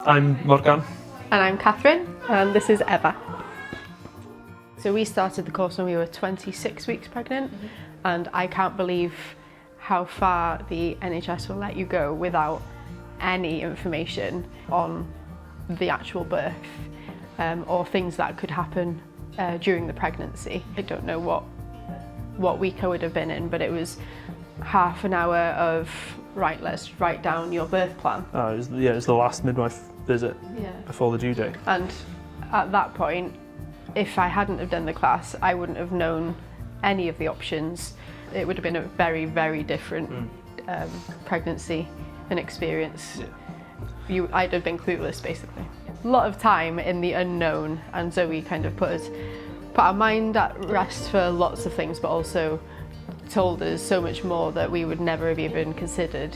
I'm Morgan. And I'm Catherine, and this is Eva. So we started the course when we were 26 weeks pregnant, and I can't believe how far the NHS will let you go without any information on the actual birth or things that could happen during the pregnancy. I don't know what week I would have been in, but it was half an hour of, right, let's write down your birth plan. It was the last midwife visit before the due date. And at that point, if I hadn't have done the class, I wouldn't have known any of the options. It would have been a very, very different pregnancy and experience. I'd have been clueless, basically. A lot of time in the unknown, and Zoe kind of put our mind at rest for lots of things, but also told us so much more that we would never have even considered.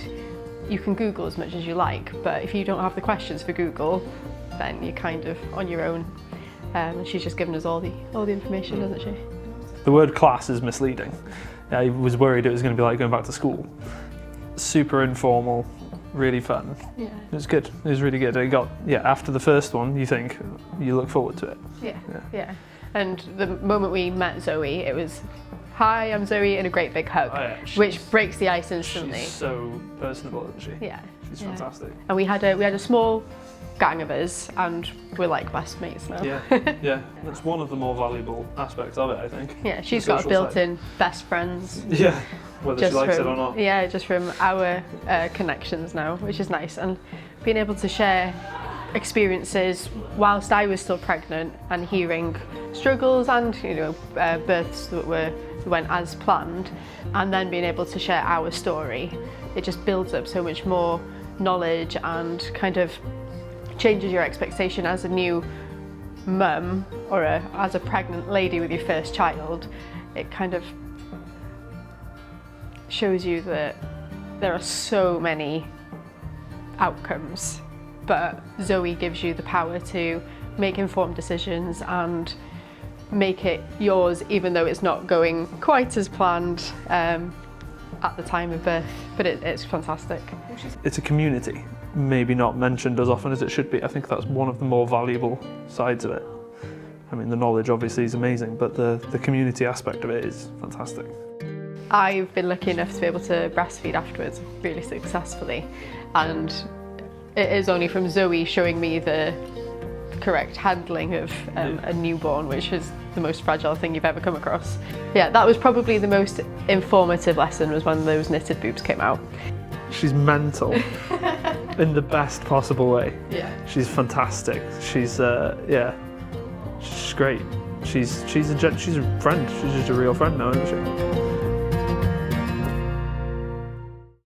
You can Google as much as you like, but if you don't have the questions for Google, then you're kind of on your own. And she's just given us all the information, doesn't she? The word class is misleading. I was worried it was going to be like going back to school. Super informal, really fun. Yeah. It was good. It was really good. After the first one, you look forward to it. Yeah. And the moment we met Zoe, it was, "Hi, I'm Zoe," and a great big hug, which breaks the ice instantly. She's so personable, isn't she? Yeah. She's fantastic. And we had a small gang of us, and we're like best mates now. Yeah. That's one of the more valuable aspects of it, I think. Yeah, she's got a built-in best friends. Yeah, whether she likes it or not. Yeah, just from our connections now, which is nice. And being able to share experiences whilst I was still pregnant and hearing struggles and births that went as planned, and then being able to share our story, it just builds up so much more knowledge and kind of changes your expectation as a new mum or as a pregnant lady with your first child. It kind of shows you that there are so many outcomes, but Zoe gives you the power to make informed decisions and make it yours, even though it's not going quite as planned at the time of birth, but it's fantastic. It's a community, maybe not mentioned as often as it should be. I think that's one of the more valuable sides of it. I mean, the knowledge obviously is amazing, but the community aspect of it is fantastic. I've been lucky enough to be able to breastfeed afterwards really successfully, and it is only from Zoe showing me the correct handling of a newborn, which is the most fragile thing you've ever come across. Yeah, that was probably the most informative lesson, was when those knitted boobs came out. She's mental in the best possible way. Yeah. She's fantastic. She's she's great. She's a friend. She's just a real friend now, isn't she?